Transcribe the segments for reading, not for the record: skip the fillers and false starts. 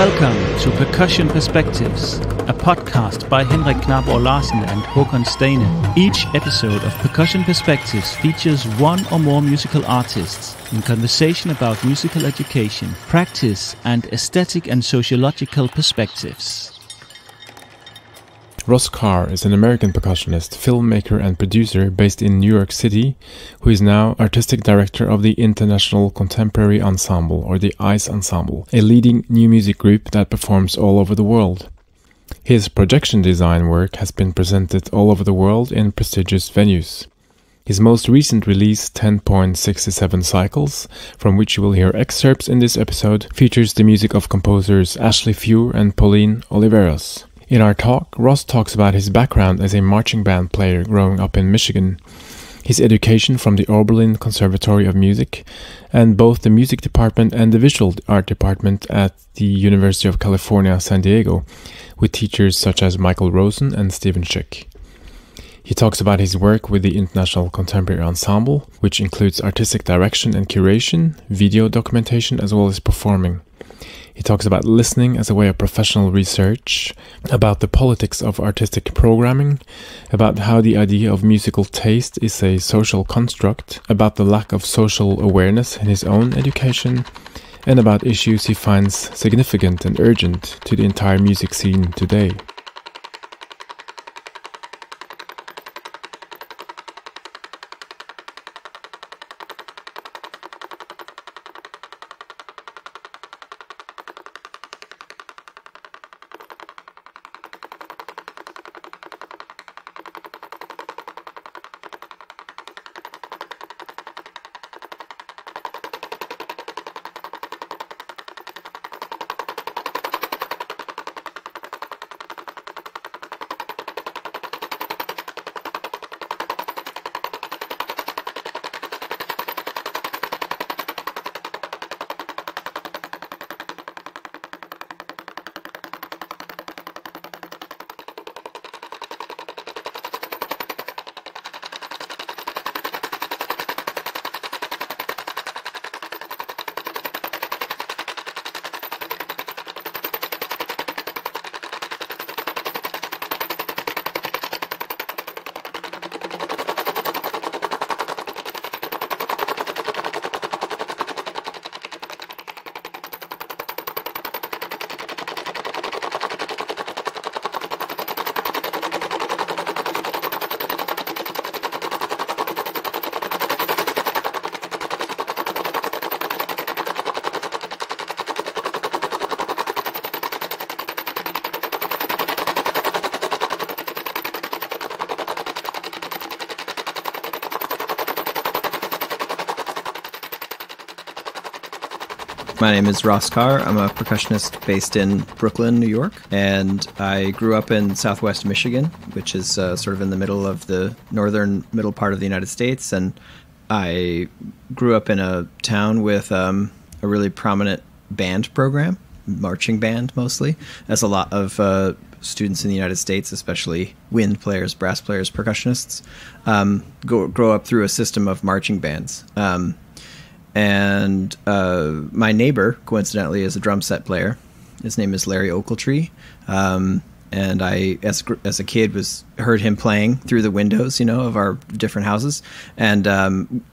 Welcome to Percussion Perspectives, a podcast by Henrik Knapper Larsen and Håkon Steine. Each episode of Percussion Perspectives features one or more musical artists in conversation about musical education, practice, and aesthetic and sociological perspectives. Ross Karre is an American percussionist, filmmaker and producer based in New York City, who is now artistic director of the International Contemporary Ensemble, or the ICE Ensemble, a leading new music group that performs all over the world. His projection design work has been presented all over the world in prestigious venues. His most recent release, 10.67 Cycles, from which you will hear excerpts in this episode, features the music of composers Ashley Fure and Pauline Oliveros. In our talk, Ross talks about his background as a marching band player growing up in Michigan, his education from the Oberlin Conservatory of Music, and both the music department and the visual art department at the University of California, San Diego, with teachers such as Michael Rosen and Stephen Schick. He talks about his work with the International Contemporary Ensemble, which includes artistic direction and curation, video documentation, as well as performing. He talks about listening as a way of professional research, about the politics of artistic programming, about how the idea of musical taste is a social construct, about the lack of social awareness in his own education, and about issues he finds significant and urgent to the entire music scene today. My name is Ross Karre. I'm a percussionist based in Brooklyn, New York, and I grew up in Southwest Michigan, which is sort of in the middle of the middle part of the United States, and I grew up in a town with a really prominent band program, marching band mostly, as a lot of students in the United States, especially wind players, brass players, percussionists, grow up through a system of marching bands. And my neighbor, coincidentally, is a drum set player. His name is Larry Ochiltree. And I, as a kid, heard him playing through the windows, of our different houses, and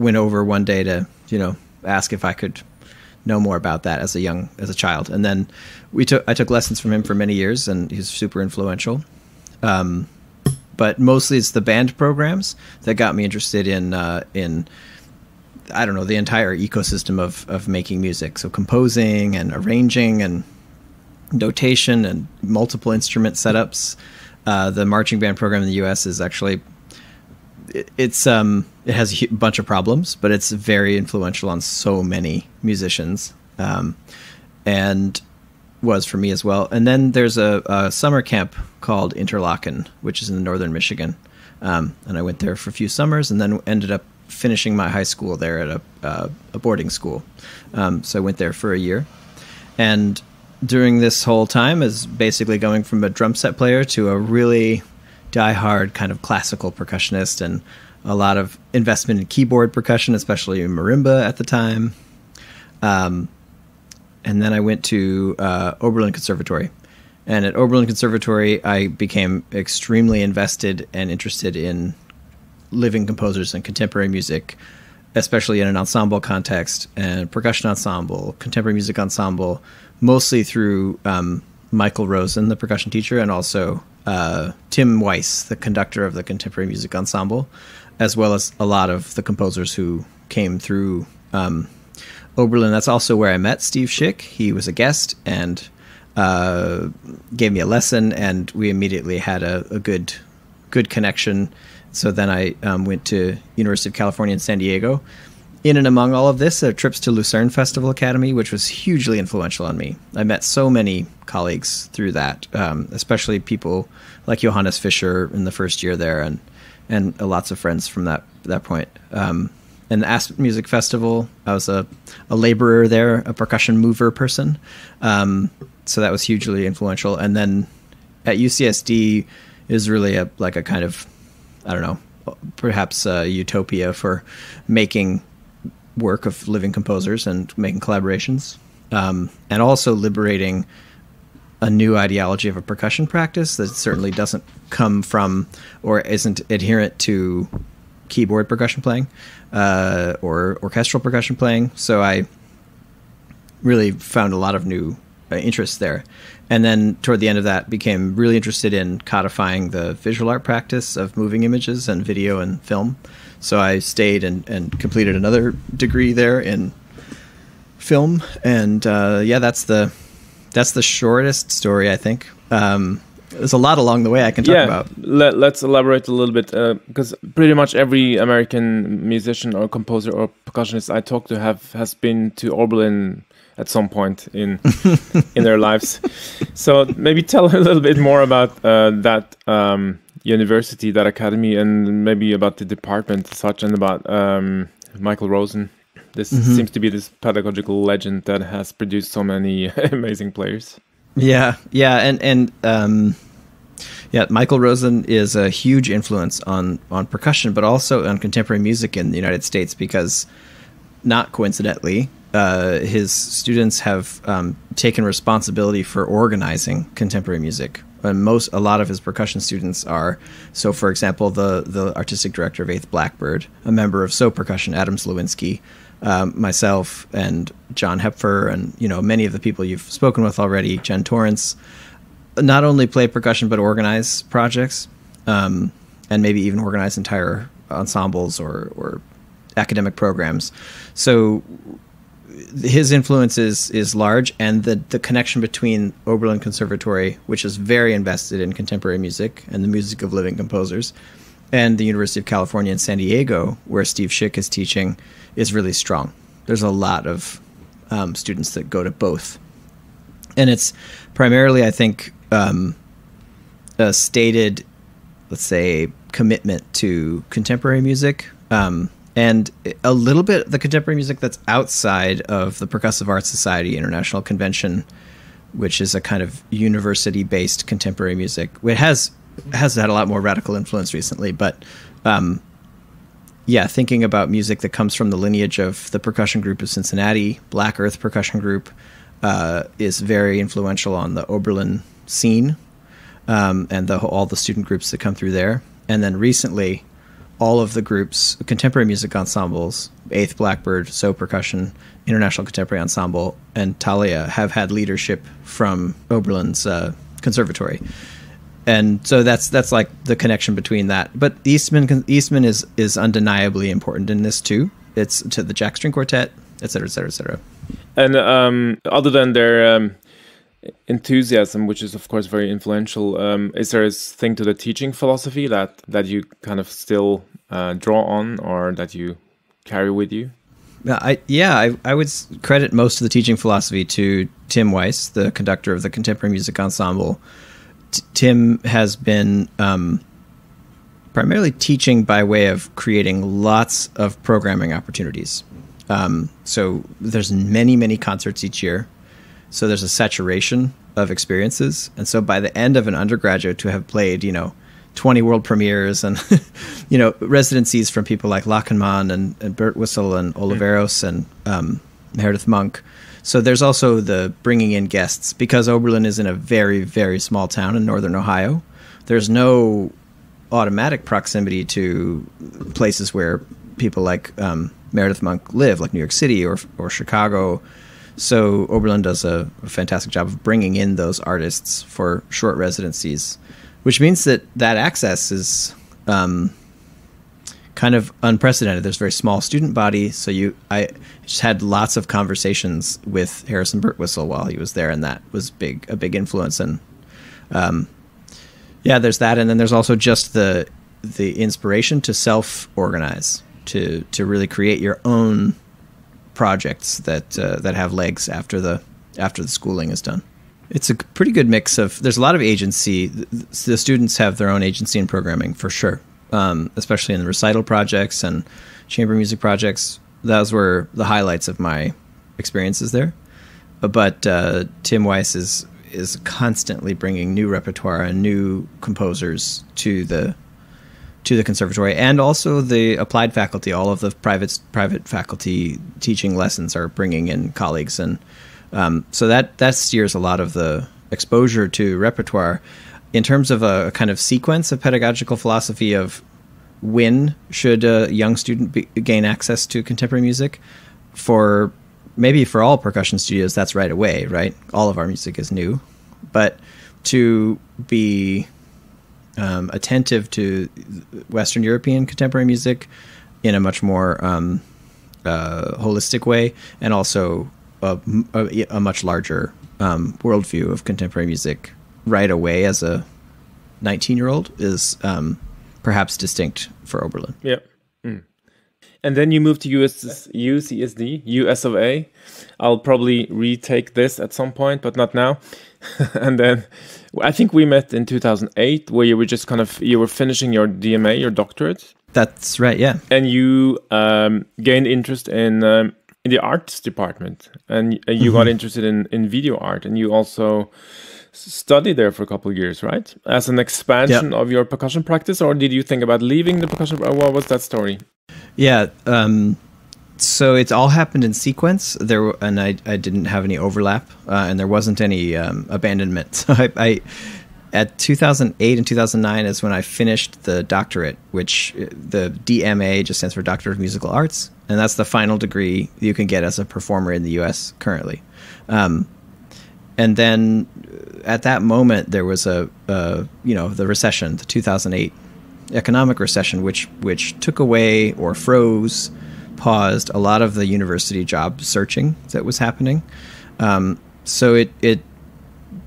went over one day to, ask if I could know more about that as a child. And then I took lessons from him for many years, and he's super influential. But mostly it's the band programs that got me interested in I don't know, the entire ecosystem of making music. So composing and arranging and notation and multiple instrument setups. The marching band program in the U.S. is actually, it has a bunch of problems, but it's very influential on so many musicians, and was for me as well. And then there's a summer camp called Interlaken, which is in northern Michigan. And I went there for a few summers and then ended up finishing my high school there at a boarding school. So I went there for a year. And during this whole time is basically going from a drum set player to a really diehard kind of classical percussionist, and a lot of investment in keyboard percussion, especially in marimba at the time. and then I went to Oberlin Conservatory. And at Oberlin Conservatory, I became extremely invested and interested in living composers and contemporary music, especially in an ensemble context, and percussion ensemble, contemporary music ensemble, mostly through Michael Rosen, the percussion teacher, and also Tim Weiss, the conductor of the contemporary music ensemble, as well as a lot of the composers who came through Oberlin. That's also where I met Steve Schick. He was a guest and gave me a lesson, and we immediately had a good connection. So then I went to University of California in San Diego. In and among all of this, trips to Lucerne Festival Academy, which was hugely influential on me. I met so many colleagues through that, especially people like Johannes Fischer in the first year there, and lots of friends from that point. And the Aspen Music Festival, I was a laborer there, a percussion mover person. So that was hugely influential. And then at UCSD is really a kind of, I don't know, perhaps a utopia for making work of living composers and making collaborations, and also liberating a new ideology of a percussion practice that certainly doesn't come from or isn't adherent to keyboard percussion playing or orchestral percussion playing. So I really found a lot of new interests there. And then toward the end of that, became really interested in codifying the visual art practice of moving images and video and film. So I stayed and completed another degree there in film. And that's the shortest story, I think. There's a lot along the way I can talk about. Let's elaborate a little bit, because pretty much every American musician or composer or percussionist I talk to has been to Oberlin at some point in their lives. So maybe tell a little bit more about that university, that academy, and maybe about the department as such, and about Michael Rosen. This seems to be this pedagogical legend that has produced so many amazing players. Yeah, Michael Rosen is a huge influence on percussion, but also on contemporary music in the United States, because not coincidentally, his students have taken responsibility for organizing contemporary music. And a lot of his percussion students are, so for example, the artistic director of Eighth Blackbird, a member of So Percussion, Adam Slowinski, myself, and John Hepfer, and many of the people you've spoken with already, Jen Torrance, not only play percussion but organize projects, and maybe even organize entire ensembles or academic programs. So his influence is large, and the connection between Oberlin Conservatory, which is very invested in contemporary music and the music of living composers, and the University of California in San Diego, where Steve Schick is teaching, is really strong. There's a lot of students that go to both. And it's primarily, I think, a stated, let's say, commitment to contemporary music, and a little bit the contemporary music that's outside of the Percussive Arts Society International Convention, which is a kind of university-based contemporary music. It has had a lot more radical influence recently, but thinking about music that comes from the lineage of the percussion group of Cincinnati, Black Earth Percussion Group, is very influential on the Oberlin scene, and all the student groups that come through there. And then recently, all of the groups, contemporary music ensembles, Eighth Blackbird, So Percussion, International Contemporary Ensemble, and Thalia have had leadership from Oberlin's conservatory. And so that's like the connection between that. But Eastman is undeniably important in this too. It's to the Jack String Quartet, et cetera, et cetera, et cetera. And other than their enthusiasm, which is of course very influential, is there a thing to the teaching philosophy that you kind of still draw on, or that you carry with you? I would credit most of the teaching philosophy to Tim Weiss, the conductor of the Contemporary Music Ensemble. Tim has been primarily teaching by way of creating lots of programming opportunities. So there's many, many concerts each year. So there's a saturation of experiences. And so by the end of an undergraduate to have played, 20 world premieres and, residencies from people like Lachenmann and Bert Wissel and Oliveros and Meredith Monk. So there's also the bringing in guests, because Oberlin is in a very, very small town in northern Ohio. There's no automatic proximity to places where people like Meredith Monk live, like New York City or Chicago. So Oberlin does a fantastic job of bringing in those artists for short residencies, which means that access is kind of unprecedented. There's a very small student body, so I just had lots of conversations with Harrison Birtwistle while he was there, and that was a big influence. And there's that, and then there's also just the inspiration to self-organize, to really create your own projects that have legs after the schooling is done. It's a pretty good mix of. There's a lot of agency. The students have their own agency in programming for sure. Especially in the recital projects and chamber music projects. Those were the highlights of my experiences there. But Tim Weiss is constantly bringing new repertoire and new composers to the conservatory, and also the applied faculty. All of the private faculty teaching lessons are bringing in colleagues, and so that steers a lot of the exposure to repertoire. In terms of a kind of sequence of pedagogical philosophy of when should a young student gain access to contemporary music, maybe for all percussion studios, that's right away, right? All of our music is new. But to be attentive to Western European contemporary music in a much more holistic way, and also a much larger worldview of contemporary music right away as a 19-year-old is perhaps distinct for Oberlin. Yeah. Mm. And then you moved to UCSD, US of A. I'll probably retake this at some point, but not now. And then I think we met in 2008, where you were just you were finishing your DMA, your doctorate. That's right, yeah. And you gained interest in the arts department, and you got interested in video art, and you also studied there for a couple of years, right? As an expansion of your percussion practice, or did you think about leaving the percussion? What was that story? Yeah, so it's all happened in sequence. And I didn't have any overlap, and there wasn't any abandonment. So I at 2008 and 2009 is when I finished the doctorate, which the DMA just stands for Doctor of Musical Arts, and that's the final degree you can get as a performer in the U.S. currently. And then at that moment, there was the recession, the 2008 economic recession, which took away or paused a lot of the university job searching that was happening. So it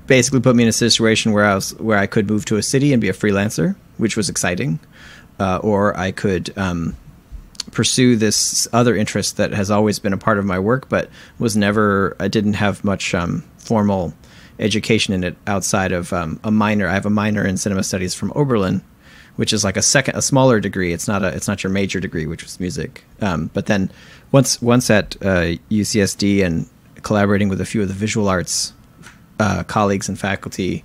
basically put me in a situation where I could move to a city and be a freelancer, which was exciting, or I could pursue this other interest that has always been a part of my work, but I didn't have much formal education in it outside of a minor. I have a minor in cinema studies from Oberlin, which is like a smaller degree. It's not your major degree, which was music. But then once at UCSD and collaborating with a few of the visual arts colleagues and faculty,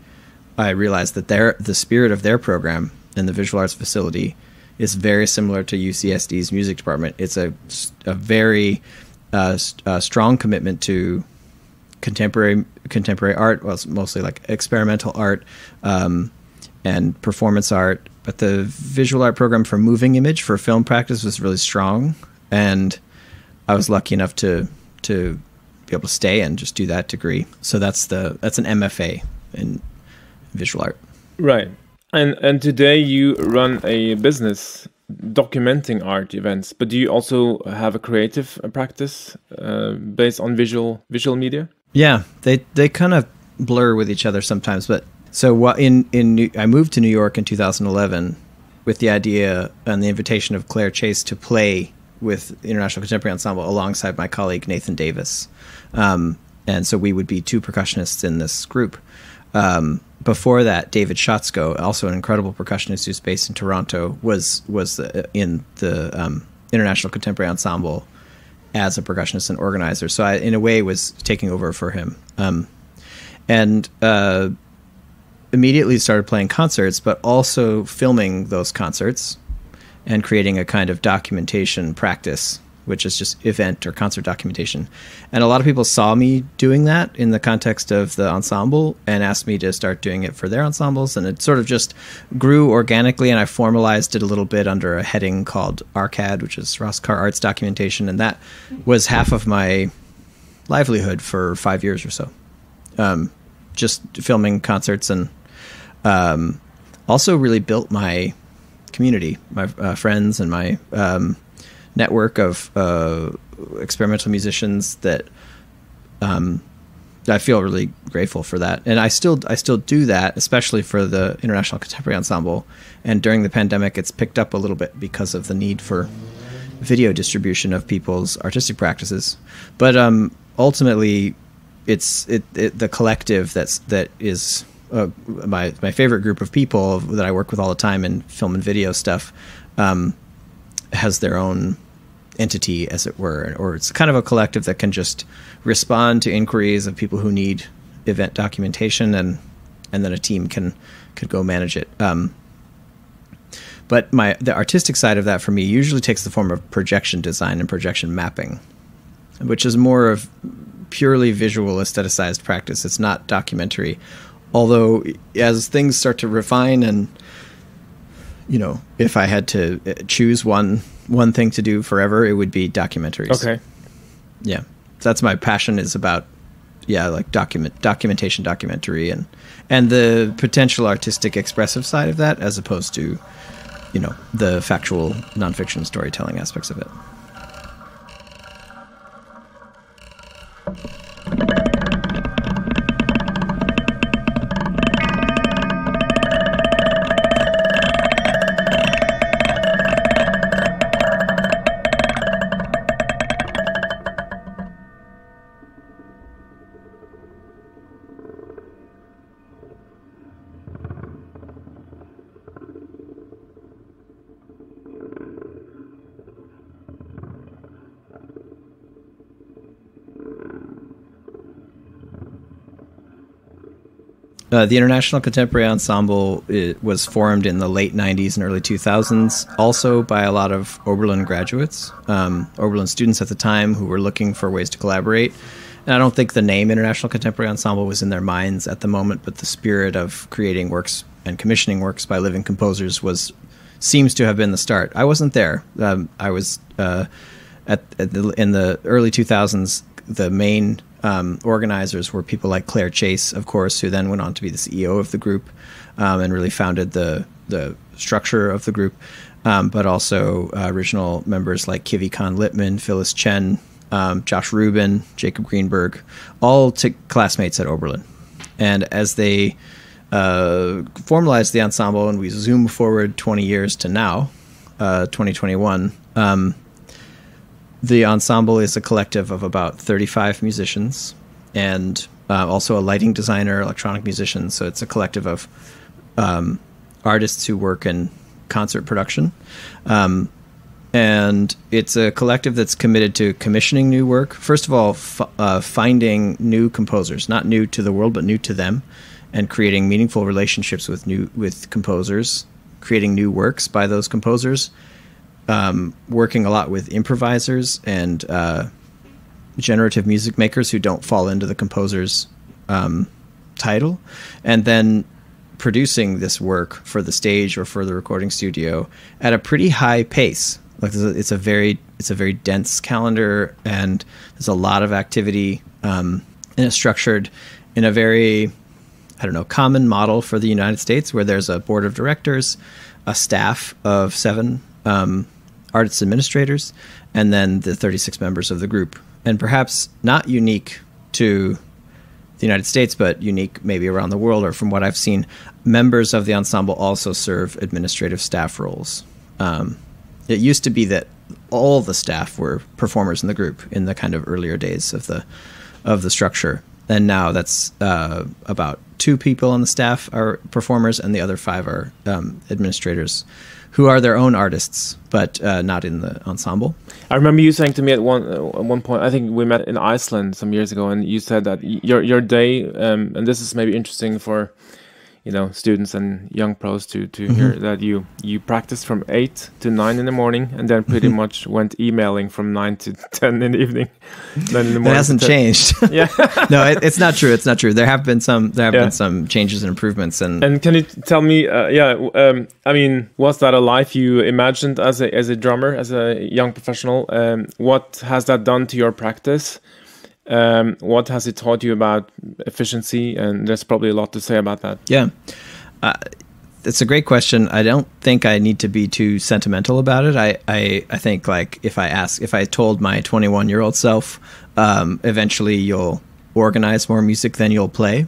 I realized that the spirit of their program in the visual arts facility is very similar to UCSD's music department. It's a very strong commitment to contemporary art. Well, it's mostly like experimental art and performance art. But the visual art program for moving image for film practice was really strong, and I was lucky enough to be able to stay and just do that degree. So that's an MFA in visual art. Right. And today you run a business documenting art events, but do you also have a creative practice based on visual media? Yeah, they kind of blur with each other sometimes. But so I moved to New York in 2011 with the idea and the invitation of Claire Chase to play with International Contemporary Ensemble alongside my colleague Nathan Davis, and so we would be two percussionists in this group. Before that, David Schatzko, also an incredible percussionist who's based in Toronto, was in the International Contemporary Ensemble as a percussionist and organizer. So I, in a way, was taking over for him. And immediately started playing concerts, but also filming those concerts and creating a kind of documentation practice which is just event or concert documentation. And a lot of people saw me doing that in the context of the ensemble and asked me to start doing it for their ensembles. And it sort of just grew organically, and I formalized it a little bit under a heading called RCAD, which is Ross Karre Arts Documentation. And that was half of my livelihood for 5 years or so. Just filming concerts, and also really built my community, my friends, and my network of experimental musicians that I feel really grateful for that. And I still do that, especially for the International Contemporary Ensemble. And during the pandemic, it's picked up a little bit because of the need for video distribution of people's artistic practices. But ultimately, it's the collective that is my favorite group of people that I work with all the time in film and video stuff. Has their own entity, as it were, or it's kind of a collective that can just respond to inquiries of people who need event documentation, and then a team could go manage it. But the artistic side of that for me usually takes the form of projection design and projection mapping, which is more of purely visual aestheticized practice. It's not documentary. Although as things start to refine, and if I had to choose one thing to do forever, it would be documentaries. Okay. Yeah. That's my passion, is about like documentation, documentary, and the potential artistic expressive side of that, as opposed to the factual nonfiction storytelling aspects of it. The International Contemporary Ensemble was formed in the late 90s and early 2000s, also by a lot of Oberlin graduates, Oberlin students at the time, who were looking for ways to collaborate. And I don't think the name International Contemporary Ensemble was in their minds at the moment, but the spirit of creating works and commissioning works by living composers seems to have been the start. I wasn't there. I was in the early 2000s. The main organizers were people like Claire Chase, of course, who then went on to be the CEO of the group, and really founded the structure of the group. But also original members like Kivi Khan Littman, Phyllis Chen, Josh Rubin, Jacob Greenberg, all classmates at Oberlin. And as they formalized the ensemble, and we zoom forward 20 years to now, 2021, the ensemble is a collective of about 35 musicians, and also a lighting designer, electronic musicians. So it's a collective of artists who work in concert production. And it's a collective that's committed to commissioning new work. First of all, finding new composers, not new to the world, but new to them, and creating meaningful relationships with composers, creating new works by those composers, working a lot with improvisers and generative music makers who don't fall into the composer's title, and then producing this work for the stage or for the recording studio at a pretty high pace. Like it's a very dense calendar, and there's a lot of activity, and it's structured in a very, common model for the United States, where there's a board of directors, a staff of 7 artist administrators, and then the 36 members of the group. And perhaps not unique to the United States, but unique maybe around the world, or from what I've seen, members of the ensemble also serve administrative staff roles. It used to be that all the staff were performers in the group in the kind of earlier days of the structure. And now that's about 2 people on the staff are performers, and the other 5 are administrators, who are their own artists, but not in the ensemble. I remember you saying to me at one point, I think we met in Iceland some years ago, and you said that your day, and this is maybe interesting for students and young pros to hear that you practiced from 8 to 9 in the morning, and then pretty much went emailing from 9 to 10 in the evening. Then in the morning it hasn't changed. Yeah. No, it's not true. It's not true. There have been some changes and improvements. And can you tell me, I mean, was that a life you imagined as a drummer, as a young professional? What has that done to your practice? What has it taught you about efficiency? And there's probably a lot to say about that. Yeah. It's a great question. I don't think I need to be too sentimental about it. I think, like, if I told my 21-year-old self, eventually you'll organize more music than you'll play,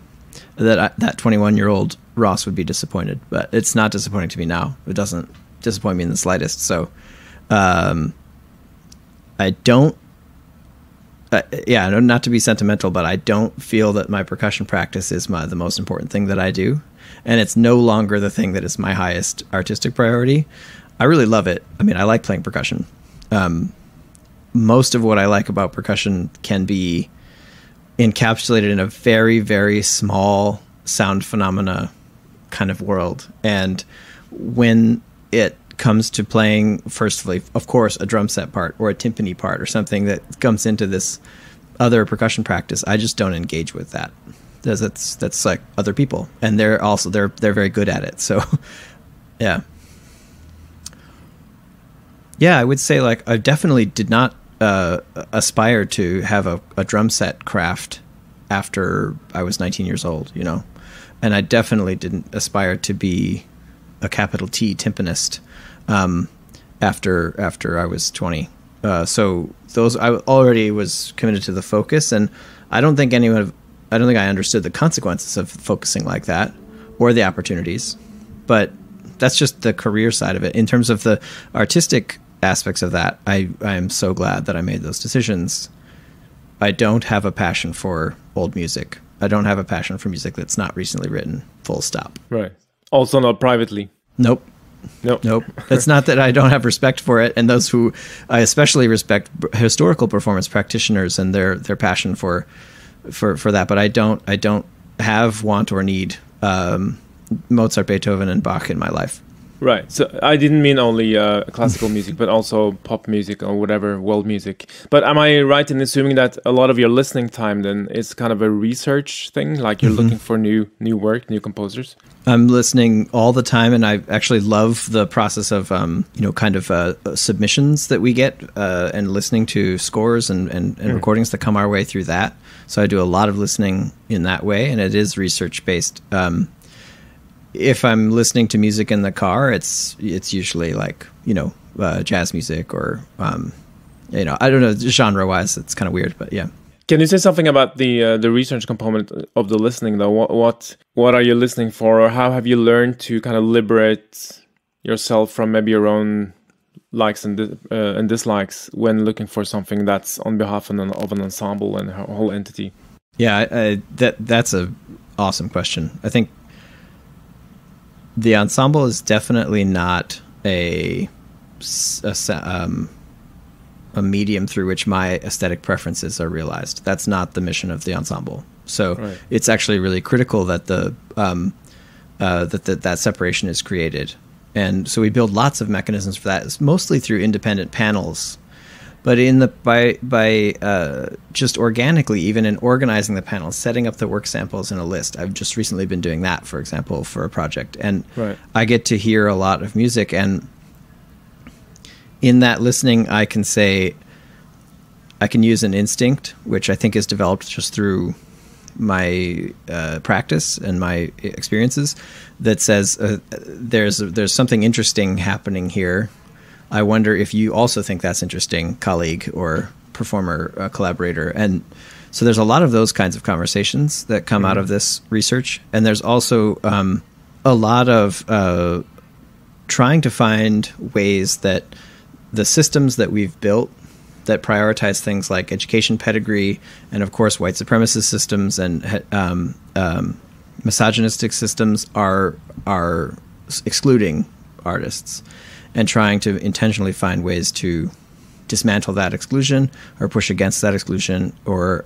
that 21-year-old Ross would be disappointed. But it's not disappointing to me now. It doesn't disappoint me in the slightest. So I don't, not to be sentimental, but I don't feel that my percussion practice is the most important thing that I do. And it's no longer the thing that is my highest artistic priority. I really love it. I mean, I like playing percussion. Most of what I like about percussion can be encapsulated in a very, very small sound phenomena kind of world. And when it comes to playing, firstly, of course, a drum set part or a timpani part or something that comes into this other percussion practice, I just don't engage with that. That's like other people, and they're very good at it. So, yeah, I would say, like, I definitely did not aspire to have a drum set craft after I was 19 years old, and I definitely didn't aspire to be a capital T timpanist after I was 20. So I already was committed to the focus, and I don't think I understood the consequences of focusing like that or the opportunities, but that's just the career side of it. In terms of the artistic aspects of that, I am so glad that I made those decisions. I don't have a passion for old music. I don't have a passion for music that's not recently written, full stop. Right. Also not privately. Nope. It's not that I don't have respect for it, and those who I especially respect, historical performance practitioners and their passion for that, but I don't have, want, or need Mozart, Beethoven, and Bach in my life. Right. So I didn't mean only classical music, but also pop music or whatever, world music. But am I right in assuming that a lot of your listening time then is kind of a research thing, like you're looking for new work, new composers? I'm listening all the time, and I actually love the process of submissions that we get and listening to scores and recordings that come our way through that. So I do a lot of listening in that way, and it is research based. If I'm listening to music in the car, it's usually like jazz music or I don't know, genre wise, it's kind of weird, but yeah. Can you say something about the research component of the listening, though? What are you listening for, or how have you learned to kind of liberate yourself from maybe your own likes and dislikes when looking for something that's on behalf of an ensemble and a whole entity? Yeah, that's a awesome question. I think the ensemble is definitely not a medium through which my aesthetic preferences are realized. That's not the mission of the ensemble. So right. It's actually really critical that that separation is created. And so we build lots of mechanisms for that. It's mostly through independent panels, but by just organically, even in organizing the panels, setting up the work samples in a list. I've just recently been doing that, for example, for a project, and right. I get to hear a lot of music, and in that listening, I can use an instinct, which I think is developed just through my practice and my experiences, that says there's something interesting happening here. I wonder if you also think that's interesting, colleague or performer, collaborator. And so there's a lot of those kinds of conversations that come out of this research. And there's also a lot of trying to find ways that the systems that we've built that prioritize things like education pedigree and, of course, white supremacist systems and misogynistic systems are excluding artists, and trying to intentionally find ways to dismantle that exclusion or push against that exclusion or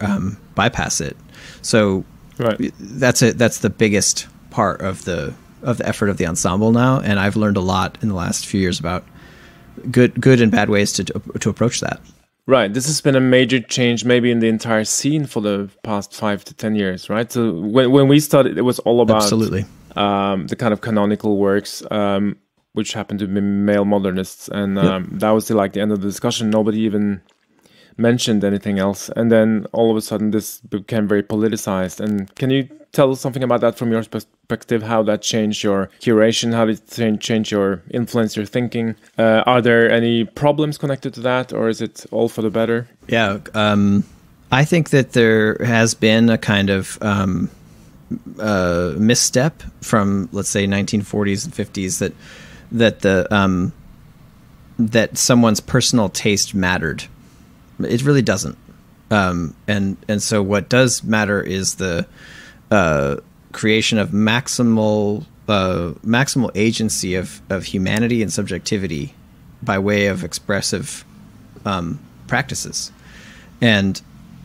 bypass it. So right. That's the biggest part of the effort of the ensemble now, and I've learned a lot in the last few years about good and bad ways to approach that. Right. This has been a major change maybe in the entire scene for the past 5 to 10 years, right? So when we started, it was all about absolutely the kind of canonical works, which happened to be male modernists, and that was like the end of the discussion. Nobody even mentioned anything else, and then all of a sudden this became very politicized. And can you tell us something about that from your perspective, how that changed your curation, how did it change your influence, your thinking? Are there any problems connected to that, or is it all for the better? Yeah, I think that there has been a kind of misstep from, let's say, 1940s and 50s that someone's personal taste mattered. It really doesn't. And so what does matter is the creation of maximal agency of humanity and subjectivity by way of expressive practices. And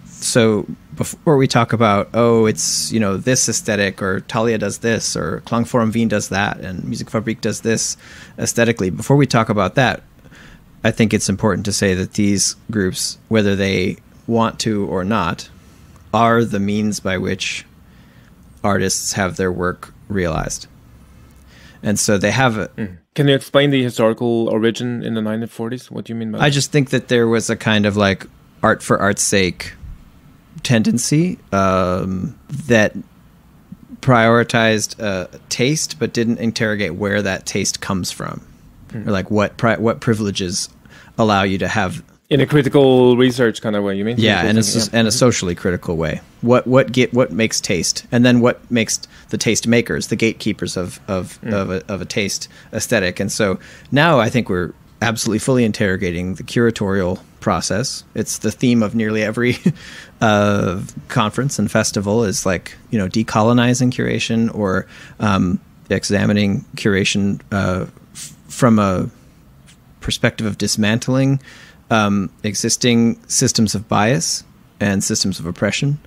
so before we talk about, it's, this aesthetic, or Thalia does this, or Klangforum Wien does that, and Musikfabrik does this aesthetically, before we talk about that, I think it's important to say that these groups, whether they want to or not, are the means by which artists have their work realized. And so they have Can you explain the historical origin in the 1940s? What do you mean by that? I just think that there was a kind of like art for art's sake tendency that prioritized taste, but didn't interrogate where that taste comes from. Or like what privileges allow you to have in a critical research kind of way. You mean? Yeah, and a socially critical way. What makes taste, and then what makes the taste makers, the gatekeepers of a taste aesthetic. And so now I think we're absolutely fully interrogating the curatorial process. It's the theme of nearly every conference and festival is like decolonizing curation, or examining curation from a perspective of dismantling existing systems of bias and systems of oppression.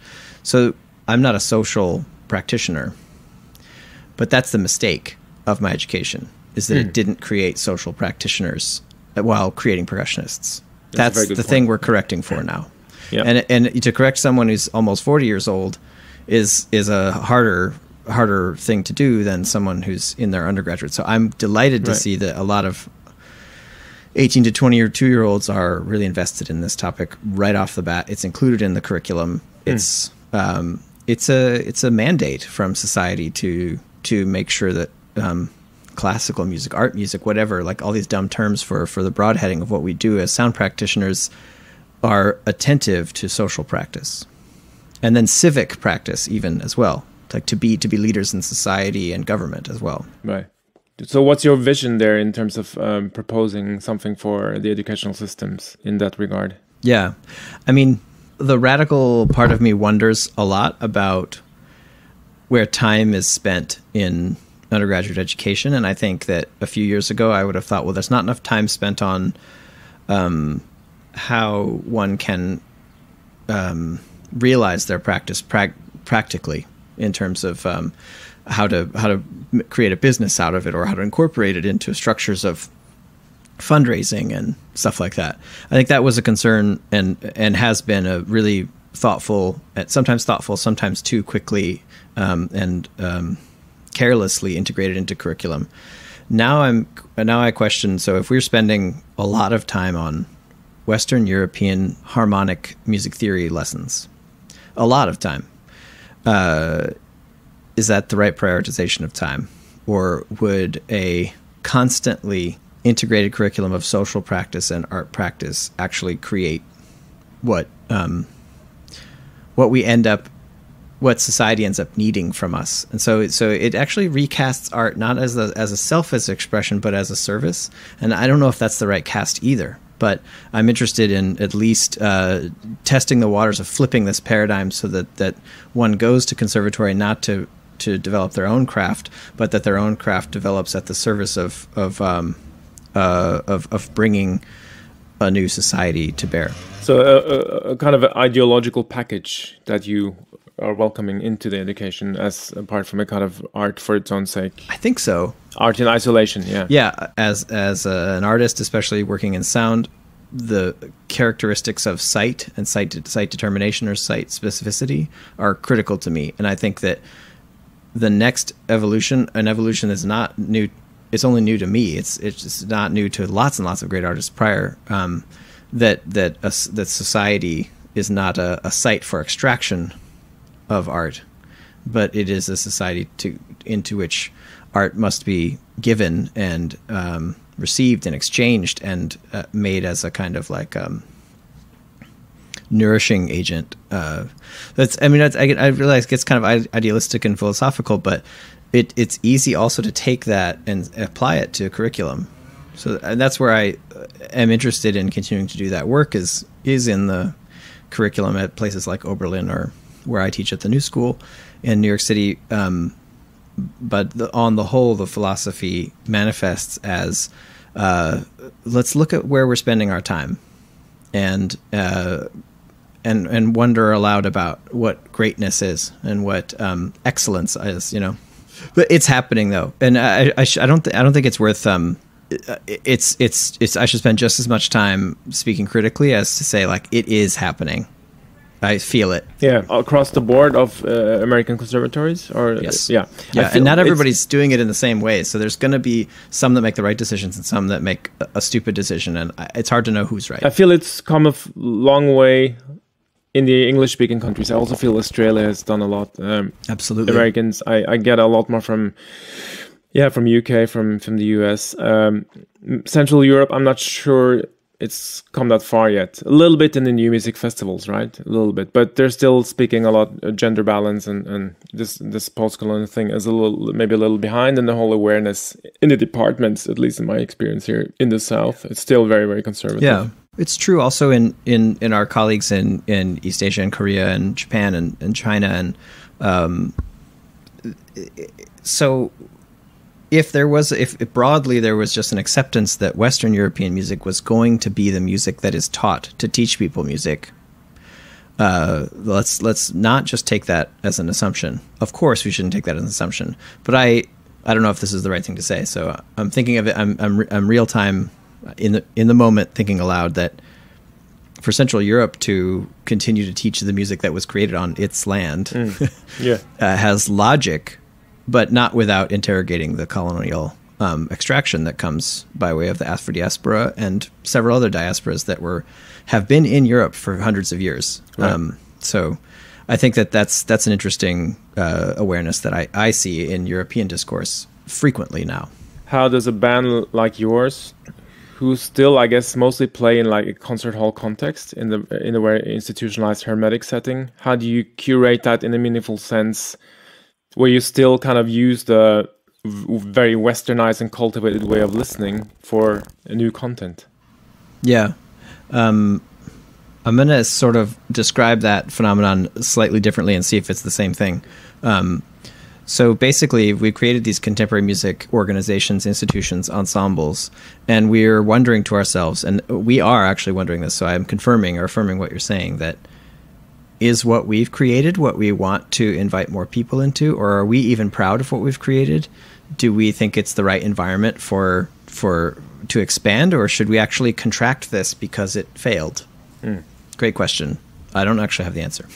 So I'm not a social practitioner, but that's the mistake of my education, is that it didn't create social practitioners while creating percussionists. That's the thing we're correcting for now. Yeah. And to correct someone who's almost 40 years old is a harder thing to do than someone who's in their undergraduate. So I'm delighted to see that a lot of 18 to 22-year-olds are really invested in this topic right off the bat. It's included in the curriculum. It's a mandate from society to make sure that classical music, art music, whatever, like all these dumb terms for the broad heading of what we do as sound practitioners, are attentive to social practice, and then civic practice even as well. Like to be leaders in society and government as well. Right. So what's your vision there in terms of proposing something for the educational systems in that regard? Yeah. I mean, the radical part of me wonders a lot about where time is spent in undergraduate education. And I think that a few years ago, I would have thought, well, there's not enough time spent on how one can realize their practice practically, in terms of how to create a business out of it, or how to incorporate it into structures of fundraising and stuff like that. I think that was a concern, and has been a really thoughtful, sometimes too quickly and carelessly integrated into curriculum. Now I question, so if we're spending a lot of time on Western European harmonic music theory lessons, a lot of time, is that the right prioritization of time? Or would a constantly integrated curriculum of social practice and art practice actually create what society ends up needing from us? And so it actually recasts art not as a selfish expression, but as a service. And I don't know if that's the right cast either. But I'm interested in at least testing the waters of flipping this paradigm, so that one goes to conservatory not to develop their own craft, but that their own craft develops at the service of bringing a new society to bear. So a kind of an ideological package that you are welcoming into the education as apart from a kind of art for its own sake? I think so. Art in isolation, yeah. Yeah, as an artist, especially working in sound, the characteristics of sight and sight determination or sight specificity are critical to me. And I think that the next evolution, an evolution that's not new, it's only new to me. It's just not new to lots and lots of great artists prior. That society is not a site for extraction of art, but it is a society into which art must be given and received and exchanged and made as a kind of like nourishing agent. I realize it gets kind of idealistic and philosophical, but it's easy also to take that and apply it to a curriculum. So and that's where I am interested in continuing to do that work is in the curriculum at places like Oberlin or where I teach at the New School in New York City. But on the whole, the philosophy manifests as let's look at where we're spending our time, and wonder aloud about what greatness is and what excellence is. But it's happening though, and I don't think it's worth. It's I should spend just as much time speaking critically as to say like it is happening. I feel it. Yeah, across the board of American conservatories, or yes, yeah, and not everybody's doing it in the same way. So there's going to be some that make the right decisions and some that make a stupid decision, and it's hard to know who's right. I feel it's come a long way in the English-speaking countries. I also feel Australia has done a lot. Absolutely, Americans. I get a lot more from UK, from the US, Central Europe. I'm not sure it's come that far yet. A little bit in the new music festivals, right? A little bit, but they're still speaking a lot gender balance and this post-colonial thing is maybe a little behind, and the whole awareness in the departments, at least in my experience here in the South, it's still very, very conservative. Yeah, it's true. Also in our colleagues in East Asia and Korea and Japan and China and so. If broadly there was just an acceptance that Western European music was going to be the music that is taught to teach people music, let's not just take that as an assumption. Of course, we shouldn't take that as an assumption. But I don't know if this is the right thing to say. So I'm thinking of it. I'm real time in the moment thinking aloud that for Central Europe to continue to teach the music that was created on its land, has logic. But not without interrogating the colonial extraction that comes by way of the Afro diaspora and several other diasporas that have been in Europe for hundreds of years. Right. So I think that's an interesting awareness that I see in European discourse frequently now. How does a band like yours, who still, I guess, mostly play in like a concert hall context in a very institutionalized hermetic setting, how do you curate that in a meaningful sense, where you still kind of use the very westernized and cultivated way of listening for a new content? Yeah. I'm going to sort of describe that phenomenon slightly differently and see if it's the same thing. So basically, we created these contemporary music organizations, institutions, ensembles, and we're wondering to ourselves, and we are actually wondering this, so I'm confirming or affirming what you're saying, that is what we've created what we want to invite more people into, or are we even proud of what we've created? Do we think it's the right environment to expand, or should we actually contract this because it failed? Great question. I don't actually have the answer.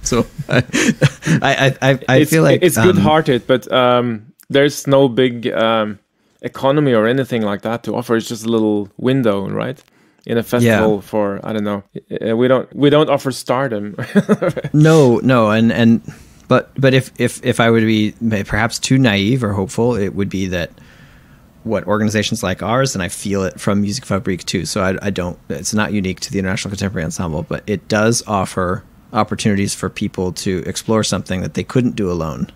So I feel like it's good-hearted, but there's no big economy or anything like that to offer. It's just a little window, right? In a festival for, I don't know, we don't offer stardom. No, but if I were to be perhaps too naive or hopeful, it would be that what organizations like ours, and I feel it from Musikfabrik too. So I don't. It's not unique to the International Contemporary Ensemble, but it does offer opportunities for people to explore something that they couldn't do alone.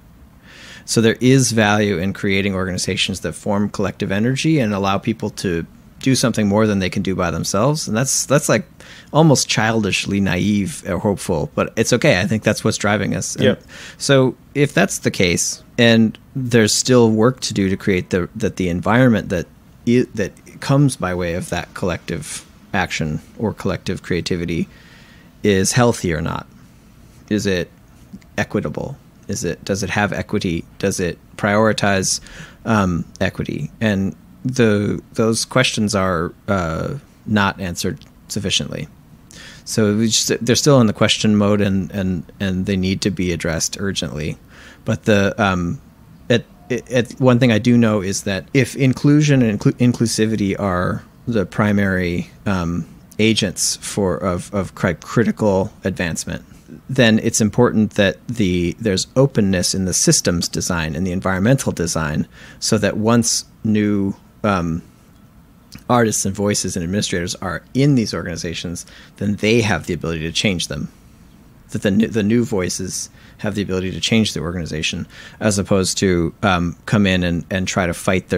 So there is value in creating organizations that form collective energy and allow people to do something more than they can do by themselves. And that's like almost childishly naive or hopeful, but it's okay. I think that's what's driving us. And so if that's the case, and there's still work to do to create the environment that comes by way of that collective action or collective creativity is healthy or not. Is it equitable? Does it have equity? Does it prioritize equity? And those questions are not answered sufficiently. So they're still in the question mode, and they need to be addressed urgently. But one thing I do know is that if inclusion and inclusivity are the primary agents of critical advancement, then it's important that there's openness in the systems design and the environmental design, so that once new artists and voices and administrators are in these organizations, then they have the ability to change them. That the new voices have the ability to change the organization, as opposed to come in and try to fight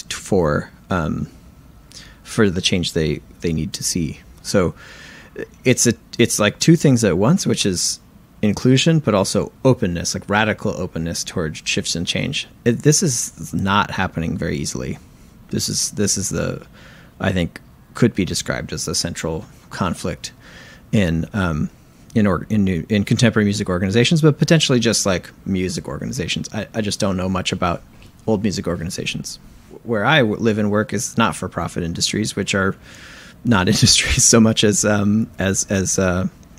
for the change they need to see. So it's like two things at once, which is inclusion, but also openness, like radical openness towards shifts and change. This is not happening very easily. This is I think could be described as the central conflict in contemporary music organizations, but potentially just like music organizations. I just don't know much about old music organizations. Where I live and work is not-for-profit industries, which are not industries so much as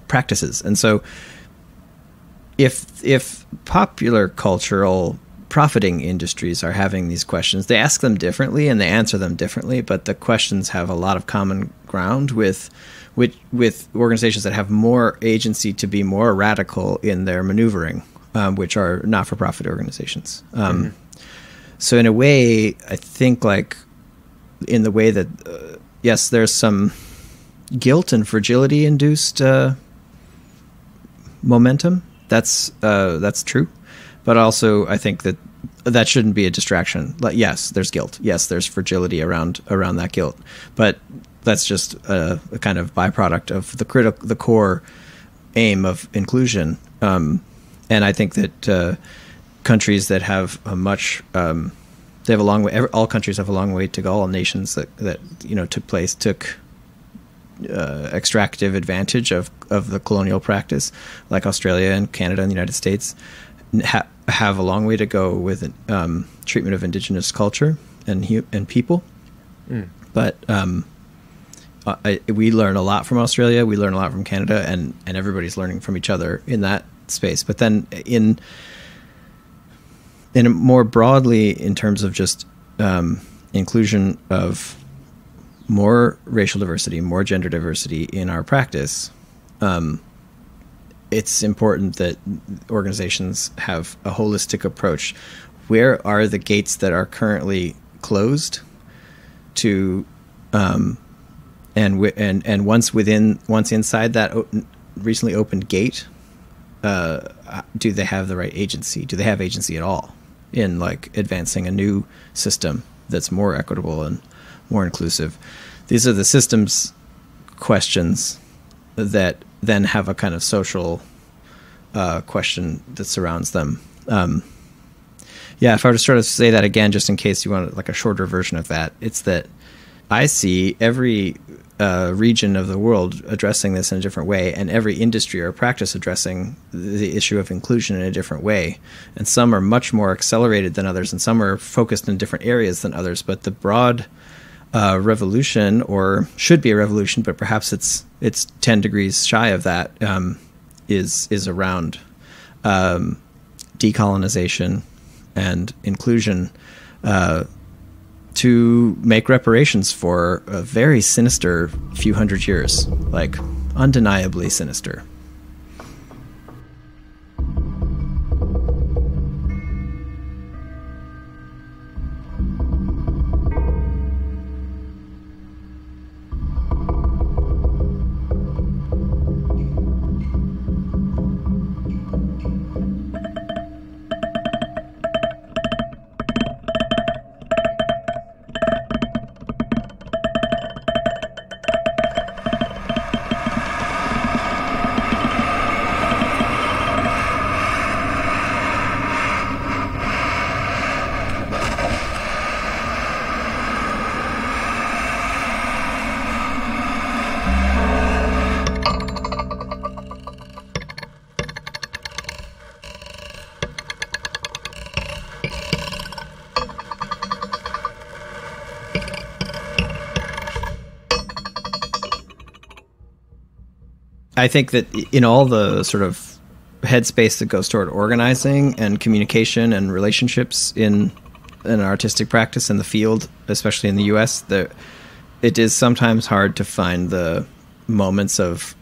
practices. And so if popular cultural profiting industries are having these questions, they ask them differently and they answer them differently, but the questions have a lot of common ground with organizations that have more agency to be more radical in their maneuvering, which are not-for-profit organizations. So in a way, I think like in the way that, yes, there's some guilt and fragility induced momentum. That's true. But also, I think that shouldn't be a distraction. Like, yes, there's guilt. Yes, there's fragility around that guilt. But that's just a kind of byproduct of the core aim of inclusion. And I think that countries that have they have a long way. All countries have a long way to go. All nations that took extractive advantage of the colonial practice, like Australia and Canada and the United States, have a long way to go with treatment of indigenous culture and people. But we learn a lot from Australia. We learn a lot from Canada, and everybody's learning from each other in that space. But then in more broadly, in terms of just inclusion of more racial diversity, more gender diversity in our practice, it's important that organizations have a holistic approach. Where are the gates that are currently closed to, and once inside that recently opened gate, do they have the right agency? Do they have agency at all in like advancing a new system that's more equitable and more inclusive? These are the systems questions that then have a kind of social question that surrounds them. If I were to sort of say that again, just in case you want like a shorter version of that, it's that I see every region of the world addressing this in a different way, and every industry or practice addressing the issue of inclusion in a different way. And some are much more accelerated than others, and some are focused in different areas than others. But the broad revolution, or should be a revolution, but perhaps it's 10 degrees shy of that, is around decolonization and inclusion, to make reparations for a very sinister few hundred years, like undeniably sinister. I think that in all the sort of headspace that goes toward organizing and communication and relationships in an artistic practice in the field, especially in the U.S., it is sometimes hard to find the moments of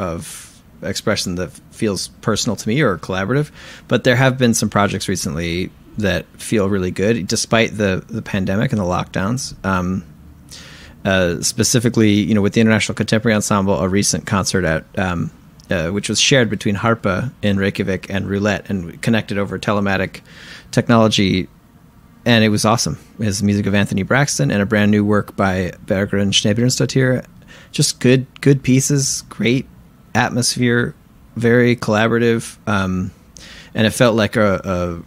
expression that feels personal to me or collaborative. But there have been some projects recently that feel really good, despite the pandemic and the lockdowns. Specifically, with the International Contemporary Ensemble, a recent concert at which was shared between Harpa in Reykjavik and Roulette, and connected over telematic technology, and it was awesome. It has music of Anthony Braxton and a brand new work by Bergrun Schneebjørnsdottir. Just good pieces, great atmosphere, very collaborative, and it felt like a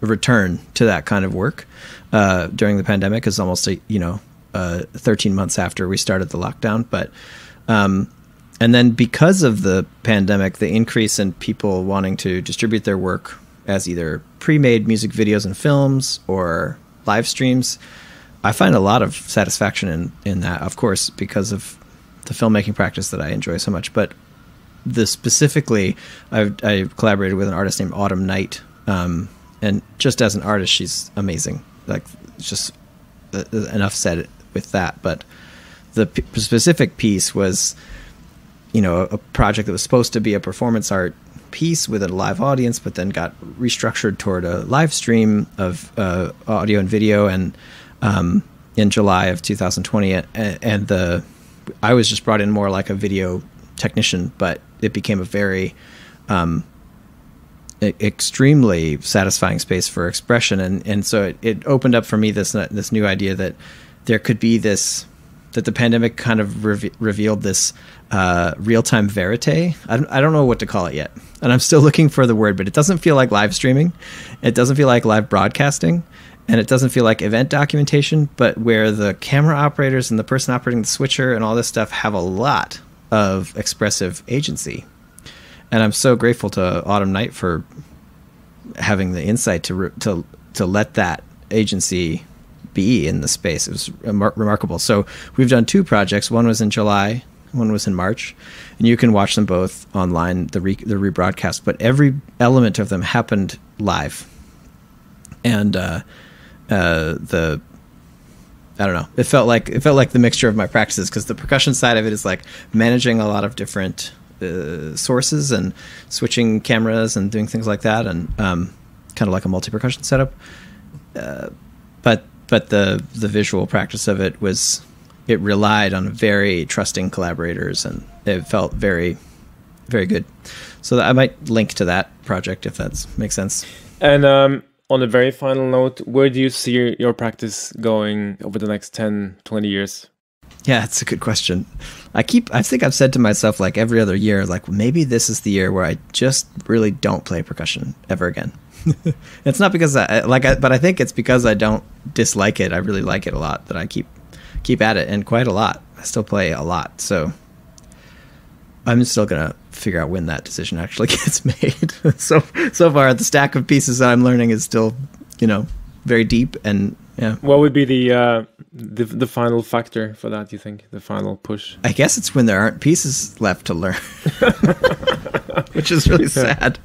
return to that kind of work during the pandemic. Is almost 13 months after we started the lockdown, but and then because of the pandemic, the increase in people wanting to distribute their work as either pre-made music videos and films or live streams, I find a lot of satisfaction in that, of course, because of the filmmaking practice that I enjoy so much. But specifically, I collaborated with an artist named Autumn Night, and just as an artist, she's amazing. Like, just enough said with that. But the specific piece was, a project that was supposed to be a performance art piece with a live audience, but then got restructured toward a live stream of audio and video, and in July of 2020, and I was just brought in more like a video technician, but it became a very extremely satisfying space for expression, and so it opened up for me this new idea that there could be that the pandemic kind of revealed this real-time verite. I don't know what to call it yet, and I'm still looking for the word, but it doesn't feel like live streaming. It doesn't feel like live broadcasting, and it doesn't feel like event documentation, but where the camera operators and the person operating the switcher and all this stuff have a lot of expressive agency. And I'm so grateful to Autumn Night for having the insight to let that agency be in the space. It was remarkable. So we've done 2 projects. One was in July, one was in March, and you can watch them both online, the rebroadcast. But every element of them happened live, and I don't know. It felt like the mixture of my practices, because the percussion side of it is like managing a lot of different sources and switching cameras and doing things like that, and kind of like a multi-percussion setup. But the visual practice of it it relied on very trusting collaborators, and it felt very, very good. So I might link to that project if that makes sense. And on a very final note, where do you see your practice going over the next 10, 20 years? Yeah, it's a good question. I think I've said to myself, like, every other year, like, maybe this is the year where I just really don't play percussion ever again. It's not because but I think it's because I don't dislike it. I really like it a lot, that I keep at it, and quite a lot. I still play a lot. So I'm still going to figure out when that decision actually gets made. So far, the stack of pieces that I'm learning is still, very deep, and yeah. What would be the final factor for that, you think? The final push? I guess it's when there aren't pieces left to learn, which is really sad.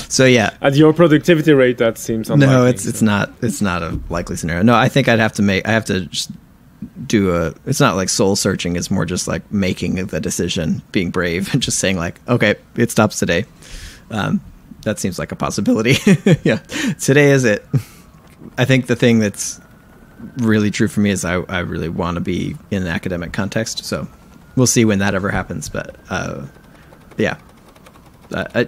So yeah. At your productivity rate, that seems unlikely. No, it's not a likely scenario. No, I think I have to just do it's not like soul searching. It's more just like making the decision, being brave, and just saying like, okay, it stops today. That seems like a possibility. Yeah. Today is it. I think the thing that's really true for me is I really want to be in an academic context. So we'll see when that ever happens. But yeah,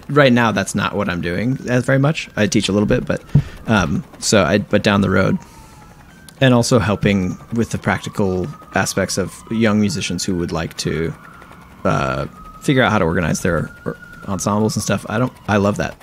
right now that's not what I'm doing very much. I teach a little bit, but but down the road, and also helping with the practical aspects of young musicians who would like to figure out how to organize their ensembles and stuff. I love that.